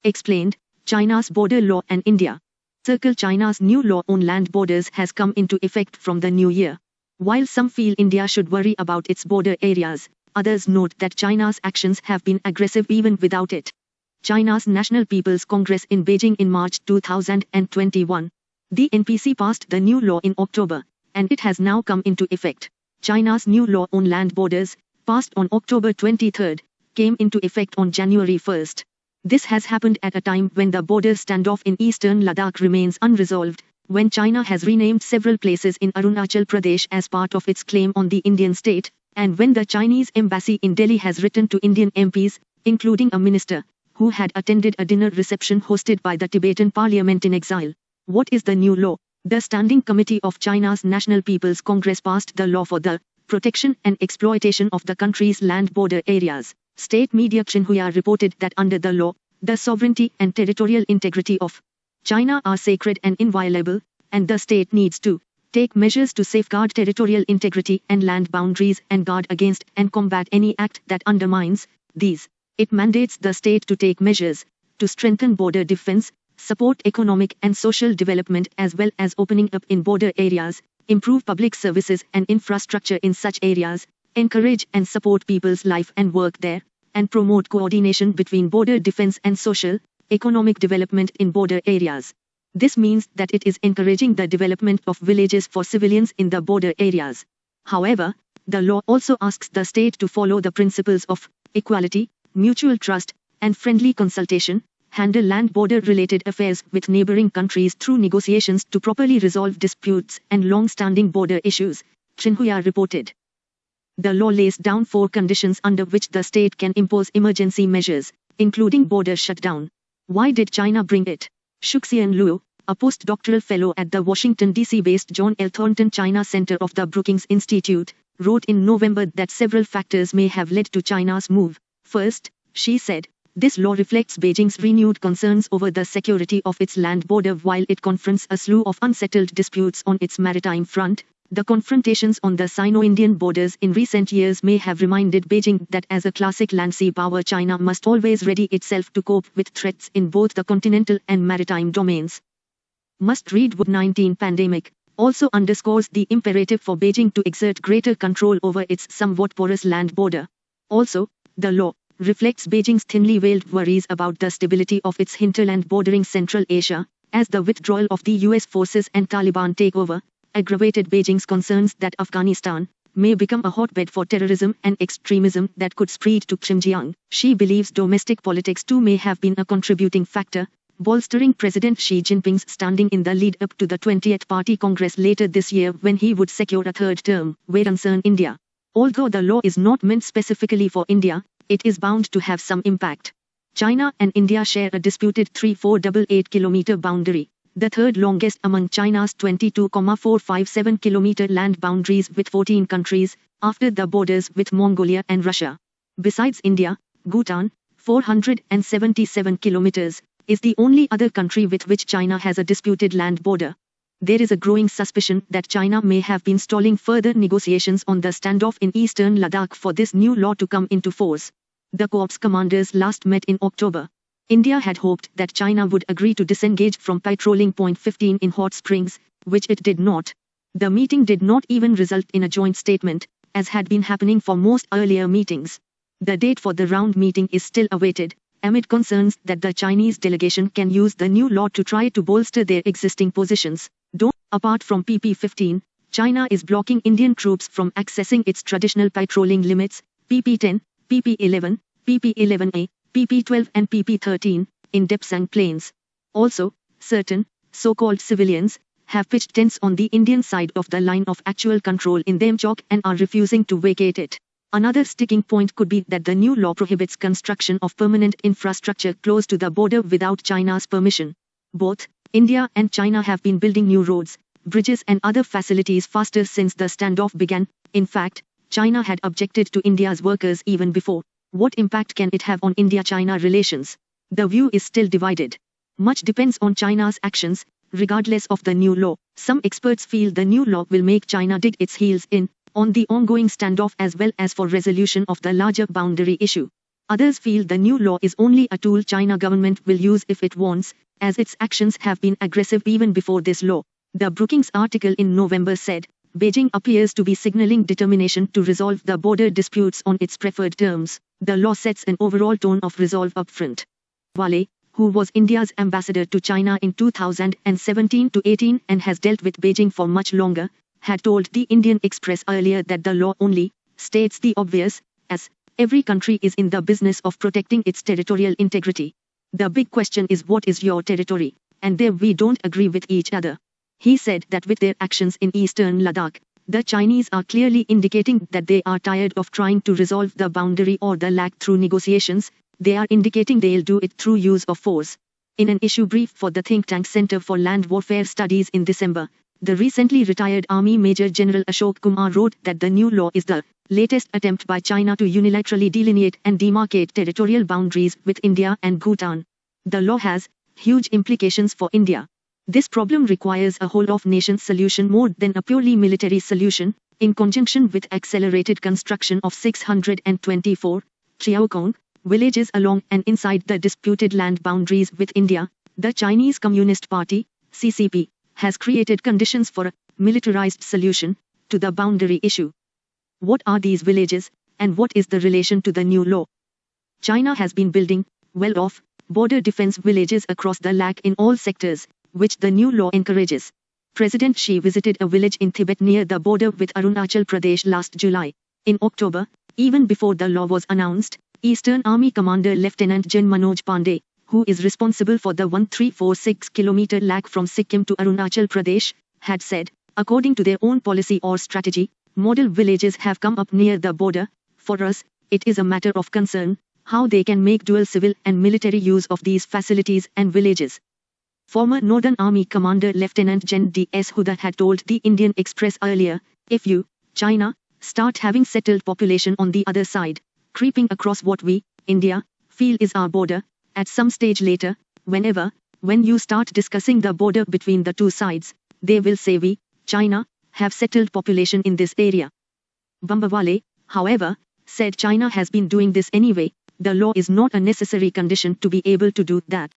explained, China's border law and India. Circle China's new law on land borders has come into effect from the new year. While some feel India should worry about its border areas, others note that China's actions have been aggressive even without it. China's National People's Congress in Beijing in March 2021. The NPC passed the new law in October, and it has now come into effect. China's new law on land borders, passed on October 23, came into effect on January 1. This has happened at a time when the border standoff in eastern Ladakh remains unresolved, when China has renamed several places in Arunachal Pradesh as part of its claim on the Indian state, and when the Chinese embassy in Delhi has written to Indian MPs, including a minister, who had attended a dinner reception hosted by the Tibetan parliament in exile. What is the new law? The Standing Committee of China's National People's Congress passed the law for the protection and exploitation of the country's land border areas. State media Xinhua reported that under the law, the sovereignty and territorial integrity of China are sacred and inviolable, and the state needs to take measures to safeguard territorial integrity and land boundaries and guard against and combat any act that undermines these. It mandates the state to take measures to strengthen border defense, support economic and social development as well as opening up in border areas, improve public services and infrastructure in such areas, encourage and support people's life and work there, and promote coordination between border defense and social, economic development in border areas. This means that it is encouraging the development of villages for civilians in the border areas. However, the law also asks the state to follow the principles of equality, mutual trust, and friendly consultation, handle land border related affairs with neighboring countries through negotiations to properly resolve disputes and long-standing border issues, Xinhua reported. The law lays down 4 conditions under which the state can impose emergency measures, including border shutdown. Why did China bring it? Shuxian Luo, a postdoctoral fellow at the Washington, D.C.-based John L. Thornton China Center of the Brookings Institute, wrote in November that several factors may have led to China's move. First, she said, this law reflects Beijing's renewed concerns over the security of its land border while it confronts a slew of unsettled disputes on its maritime front. The confrontations on the Sino-Indian borders in recent years may have reminded Beijing that as a classic land sea power, China must always ready itself to cope with threats in both the continental and maritime domains. Must read COVID-19 pandemic also underscores the imperative for Beijing to exert greater control over its somewhat porous land border. Also, the law reflects Beijing's thinly veiled worries about the stability of its hinterland bordering Central Asia, as the withdrawal of the US forces and Taliban takeover aggravated Beijing's concerns that Afghanistan may become a hotbed for terrorism and extremism that could spread to Xinjiang. She believes domestic politics too may have been a contributing factor, bolstering President Xi Jinping's standing in the lead up to the 20th Party Congress later this year when he would secure a third term, where concern India. Although the law is not meant specifically for India, it is bound to have some impact. China and India share a disputed 3,488-kilometer boundary, the third longest among China's 22,457 kilometer land boundaries with 14 countries, after the borders with Mongolia and Russia. Besides India, Bhutan, 477 kilometers, is the only other country with which China has a disputed land border. There is a growing suspicion that China may have been stalling further negotiations on the standoff in eastern Ladakh for this new law to come into force. The corps commanders last met in October. India had hoped that China would agree to disengage from patrolling Point 15 in Hot Springs, which it did not. The meeting did not even result in a joint statement, as had been happening for most earlier meetings. The date for the round meeting is still awaited, amid concerns that the Chinese delegation can use the new law to try to bolster their existing positions. Apart from PP-15, China is blocking Indian troops from accessing its traditional patrolling limits, PP-10, PP-11, PP-11A, PP-12 and PP-13, in Depsang Plains. Also, certain, so-called civilians, have pitched tents on the Indian side of the line of actual control in Demchok and are refusing to vacate it. Another sticking point could be that the new law prohibits construction of permanent infrastructure close to the border without China's permission. Both India and China have been building new roads, bridges and other facilities faster since the standoff began. In fact, China had objected to India's workers even before. What impact can it have on India-China relations? The view is still divided. Much depends on China's actions, regardless of the new law. Some experts feel the new law will make China dig its heels in on the ongoing standoff as well as for resolution of the larger boundary issue. Others feel the new law is only a tool China government will use if it wants, as its actions have been aggressive even before this law. The Brookings article in November said, Beijing appears to be signaling determination to resolve the border disputes on its preferred terms. The law sets an overall tone of resolve upfront. Wale, who was India's ambassador to China in 2017 to 18 and has dealt with Beijing for much longer, had told the Indian Express earlier that the law only states the obvious, as every country is in the business of protecting its territorial integrity. The big question is what is your territory, and there we don't agree with each other. He said that with their actions in eastern Ladakh, the Chinese are clearly indicating that they are tired of trying to resolve the boundary or the lack through negotiations. They are indicating they'll do it through use of force. In an issue brief for the think tank Center for Land Warfare Studies in December, the recently retired Army Major General Ashok Kumar wrote that the new law is the latest attempt by China to unilaterally delineate and demarcate territorial boundaries with India and Bhutan. The law has huge implications for India. This problem requires a whole-of-nation solution more than a purely military solution. In conjunction with accelerated construction of 624 Chiaokong villages along and inside the disputed land boundaries with India, the Chinese Communist Party, CCP, has created conditions for a militarized solution to the boundary issue. What are these villages, and what is the relation to the new law? China has been building well-off border defense villages across the Lak in all sectors, which the new law encourages. President Xi visited a village in Tibet near the border with Arunachal Pradesh last July. In October, even before the law was announced, Eastern Army Commander Lieutenant Gen Manoj Pandey, who is responsible for the 1346-kilometer Lak from Sikkim to Arunachal Pradesh, had said, according to their own policy or strategy, model villages have come up near the border. For us, it is a matter of concern how they can make dual civil and military use of these facilities and villages. Former Northern Army Commander Lieutenant Gen D.S. Huda had told the Indian Express earlier, if you, China, start having settled population on the other side, creeping across what we, India, feel is our border, at some stage later, when you start discussing the border between the two sides, they will say we, China, have settled population in this area. Bambawale, however, said China has been doing this anyway. The law is not a necessary condition to be able to do that.